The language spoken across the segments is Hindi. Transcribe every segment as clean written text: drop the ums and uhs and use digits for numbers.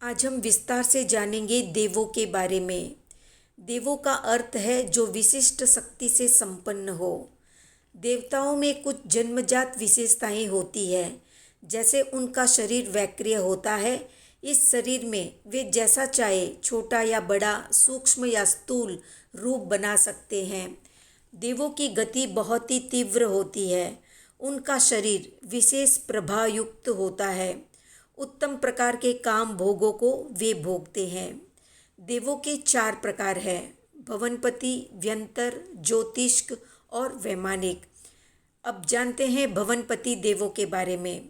आज हम विस्तार से जानेंगे देवों के बारे में। देवों का अर्थ है जो विशिष्ट शक्ति से संपन्न हो। देवताओं में कुछ जन्मजात विशेषताएं होती है, जैसे उनका शरीर वैक्रिय होता है। इस शरीर में वे जैसा चाहे छोटा या बड़ा, सूक्ष्म या स्थूल रूप बना सकते हैं। देवों की गति बहुत ही तीव्र होती है। उनका शरीर विशेष प्रभायुक्त होता है। उत्तम प्रकार के काम भोगों को वे भोगते हैं। देवों के 4 प्रकार हैं: भवनपति, व्यंतर, ज्योतिष्क और वैमानिक। अब जानते हैं भवनपति देवों के बारे में।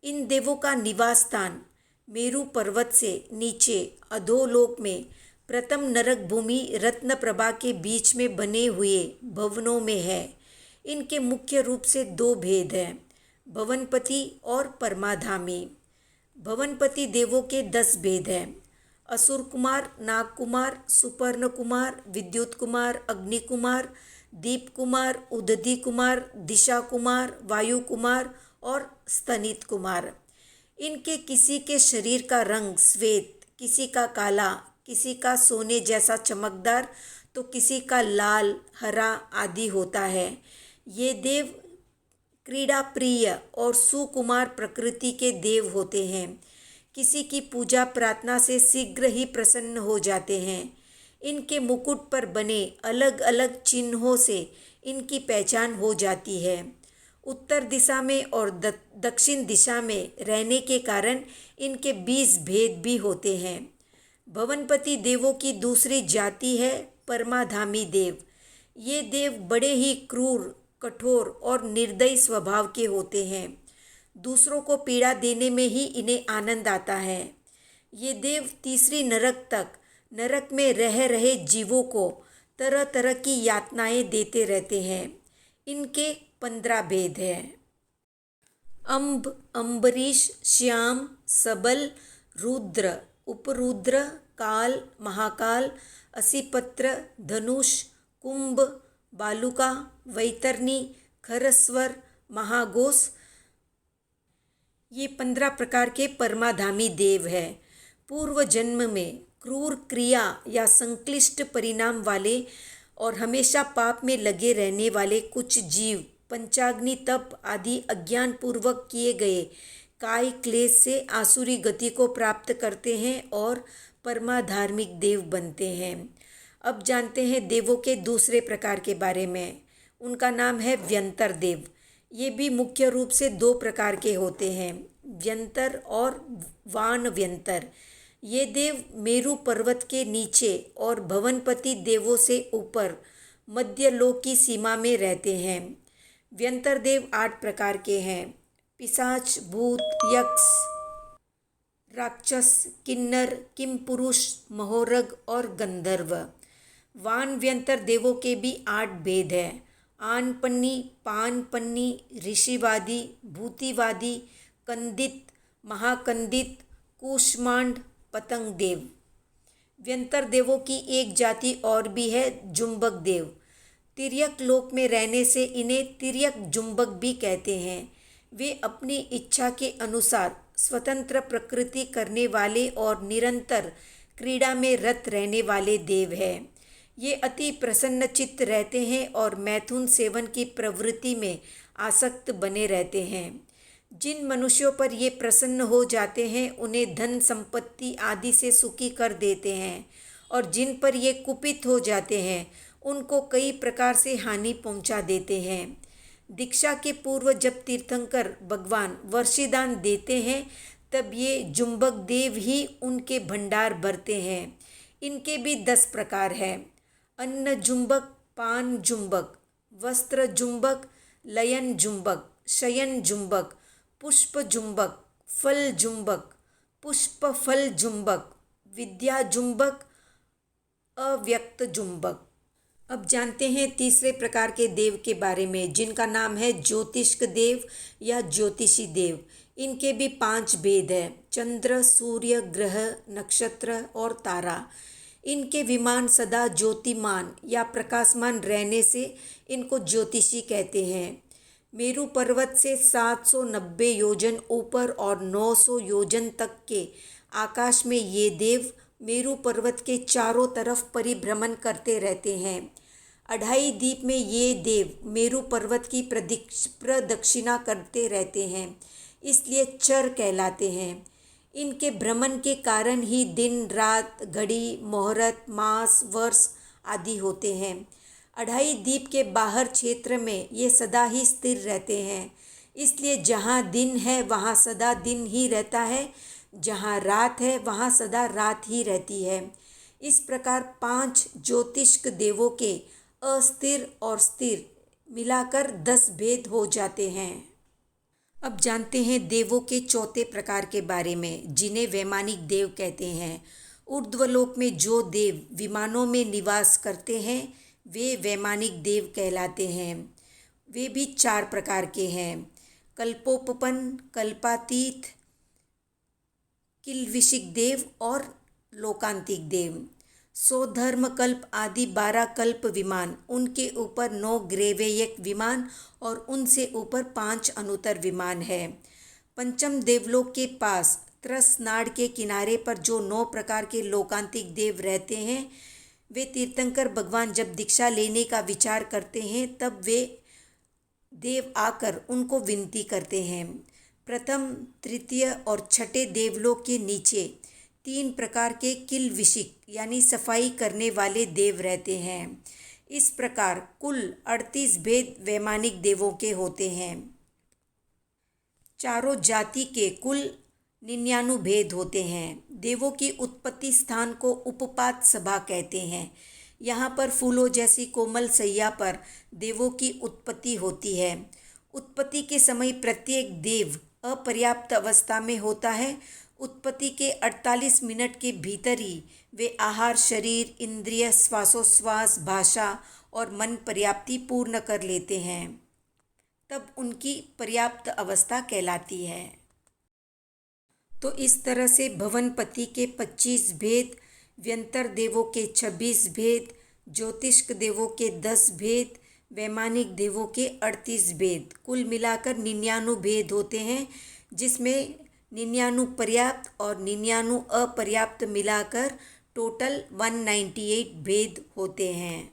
इन देवों का निवास स्थान मेरु पर्वत से नीचे अधोलोक में प्रथम नरक भूमि रत्नप्रभा के बीच में बने हुए भवनों में है। इनके मुख्य रूप से 2 भेद हैं, भवनपति और परमाधामी। भवनपति देवों के 10 भेद हैं: असुर कुमार, नाग कुमार, सुपर्ण कुमार, विद्युत कुमार, अग्नि कुमार, दीप कुमार, उदधि कुमार, दिशा कुमार, वायु कुमार और स्तनित कुमार। इनके किसी के शरीर का रंग श्वेत, किसी का काला, किसी का सोने जैसा चमकदार, तो किसी का लाल, हरा आदि होता है। ये देव क्रीड़ा प्रिय और सुकुमार प्रकृति के देव होते हैं। किसी की पूजा प्रार्थना से शीघ्र ही प्रसन्न हो जाते हैं। इनके मुकुट पर बने अलग अलग चिन्हों से इनकी पहचान हो जाती है। उत्तर दिशा में और दक्षिण दिशा में रहने के कारण इनके 20 भेद भी होते हैं। भवनपति देवों की दूसरी जाति है परमाधामी देव। ये देव बड़े ही क्रूर, कठोर और निर्दयी स्वभाव के होते हैं। दूसरों को पीड़ा देने में ही इन्हें आनंद आता है। ये देव तीसरी नरक तक नरक में रह रहे जीवों को तरह तरह की यातनाएं देते रहते हैं। इनके 15 भेद हैं: अंब, अम्बरीश, श्याम, सबल, रुद्र, उपरुद्र, काल, महाकाल, असिपत्र, धनुष, कुंभ, बालुका, वैतरणी, खरस्वर, महाघोष। ये 15 प्रकार के परमाधामी देव हैं। पूर्व जन्म में क्रूर क्रिया या संक्लिष्ट परिणाम वाले और हमेशा पाप में लगे रहने वाले कुछ जीव पंचाग्नि तप आदि अज्ञान पूर्वक किए गए काय क्लेश से आसुरी गति को प्राप्त करते हैं और परमाधार्मिक देव बनते हैं। अब जानते हैं देवों के दूसरे प्रकार के बारे में। उनका नाम है व्यंतर देव। ये भी मुख्य रूप से 2 प्रकार के होते हैं, व्यंतर और वान व्यंतर। ये देव मेरु पर्वत के नीचे और भवनपति देवों से ऊपर मध्यलोक की सीमा में रहते हैं। व्यंतर देव 8 प्रकार के हैं: पिशाच, भूत, यक्ष, राक्षस, किन्नर, किमपुरुष, महोरग और गंधर्व। वान व्यंतर देवों के भी 8 भेद हैं: आनपन्नी, पानपन्नी, ऋषिवादी, भूतिवादी, कंदित, महाकंदित, कूष्मांड, पतंग देव। व्यंतर देवों की एक जाति और भी है, जुम्बक देव। तिर्यक लोक में रहने से इन्हें तिर्यक जुम्बक भी कहते हैं। वे अपनी इच्छा के अनुसार स्वतंत्र प्रकृति करने वाले और निरंतर क्रीड़ा में रत रहने वाले देव हैं। ये अति प्रसन्नचित्त रहते हैं और मैथुन सेवन की प्रवृत्ति में आसक्त बने रहते हैं। जिन मनुष्यों पर ये प्रसन्न हो जाते हैं उन्हें धन संपत्ति आदि से सुखी कर देते हैं, और जिन पर ये कुपित हो जाते हैं उनको कई प्रकार से हानि पहुंचा देते हैं। दीक्षा के पूर्व जब तीर्थंकर भगवान वर्षिदान देते हैं तब ये जुम्बक देव ही उनके भंडार भरते हैं। इनके भी 10 प्रकार हैं: अन्न जुम्बक, पान जुम्बक, वस्त्र जुम्बक, लयन जुम्बक, शयन जुम्बक, पुष्प जुम्बक, फल जुम्बक, पुष्प फल जुम्बक, विद्या जुम्बक, अव्यक्त जुम्बक। अब जानते हैं तीसरे प्रकार के देव के बारे में, जिनका नाम है ज्योतिष्क देव या ज्योतिषी देव। इनके भी 5 भेद हैं: चंद्र, सूर्य, ग्रह, नक्षत्र और तारा। इनके विमान सदा ज्योतिमान या प्रकाशमान रहने से इनको ज्योतिषी कहते हैं। मेरु पर्वत से 790 योजन ऊपर और 900 योजन तक के आकाश में ये देव मेरू पर्वत के चारों तरफ परिभ्रमण करते रहते हैं। 2.5 दीप में ये देव मेरू पर्वत की प्रदक्षिणा करते रहते हैं, इसलिए चर कहलाते हैं। इनके भ्रमण के कारण ही दिन रात, घड़ी, मुहूर्त, मास, वर्ष आदि होते हैं। 2.5 दीप के बाहर क्षेत्र में ये सदा ही स्थिर रहते हैं, इसलिए जहाँ दिन है वहाँ सदा दिन ही रहता है, जहाँ रात है वहाँ सदा रात ही रहती है। इस प्रकार 5 ज्योतिष्क देवों के अस्थिर और स्थिर मिलाकर 10 भेद हो जाते हैं। अब जानते हैं देवों के चौथे प्रकार के बारे में, जिन्हें वैमानिक देव कहते हैं। ऊर्ध्वलोक में जो देव विमानों में निवास करते हैं वे वैमानिक देव कहलाते हैं। वे भी 4 प्रकार के हैं: कल्पोपपन्न, कल्पातीत, किल्विषिक देव और लोकांतिक देव। 100 धर्मकल्प आदि 12 कल्प विमान, उनके ऊपर 9 ग्रेवेयक विमान और उनसे ऊपर 5 अनुत्तर विमान है। पंचम देवलोक के पास त्रसनाड़ के किनारे पर जो 9 प्रकार के लोकांतिक देव रहते हैं, वे तीर्थंकर भगवान जब दीक्षा लेने का विचार करते हैं तब वे देव आकर उनको विनती करते हैं। प्रथम, तृतीय और छठे देवलोक के नीचे 3 प्रकार के किल्विषिक यानी सफाई करने वाले देव रहते हैं। इस प्रकार कुल 38 भेद वैमानिक देवों के होते हैं। चारों जाति के कुल 99 भेद होते हैं। देवों की उत्पत्ति स्थान को उपपात सभा कहते हैं। यहाँ पर फूलों जैसी कोमल सैया पर देवों की उत्पत्ति होती है। उत्पत्ति के समय प्रत्येक देव अपर्याप्त अवस्था में होता है। उत्पत्ति के 48 मिनट के भीतर ही वे आहार, शरीर, इंद्रिय, श्वासोश्वास, भाषा और मन पर्याप्ति पूर्ण कर लेते हैं, तब उनकी पर्याप्त अवस्था कहलाती है। तो इस तरह से भवनपति के 25 भेद, व्यंतर देवों के 26 भेद, ज्योतिष्क देवों के 10 भेद, वैमानिक देवों के 38 भेद, कुल मिलाकर 99 भेद होते हैं, जिसमें 99 पर्याप्त और 99 अपर्याप्त मिलाकर टोटल 198 भेद होते हैं।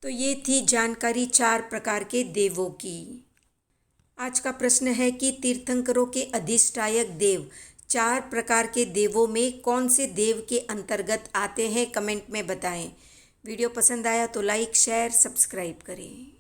तो ये थी जानकारी 4 प्रकार के देवों की। आज का प्रश्न है कि तीर्थंकरों के अधिष्ठायक देव 4 प्रकार के देवों में कौन से देव के अंतर्गत आते हैं? कमेंट में बताएं। वीडियो पसंद आया तो लाइक, शेयर, सब्सक्राइब करें।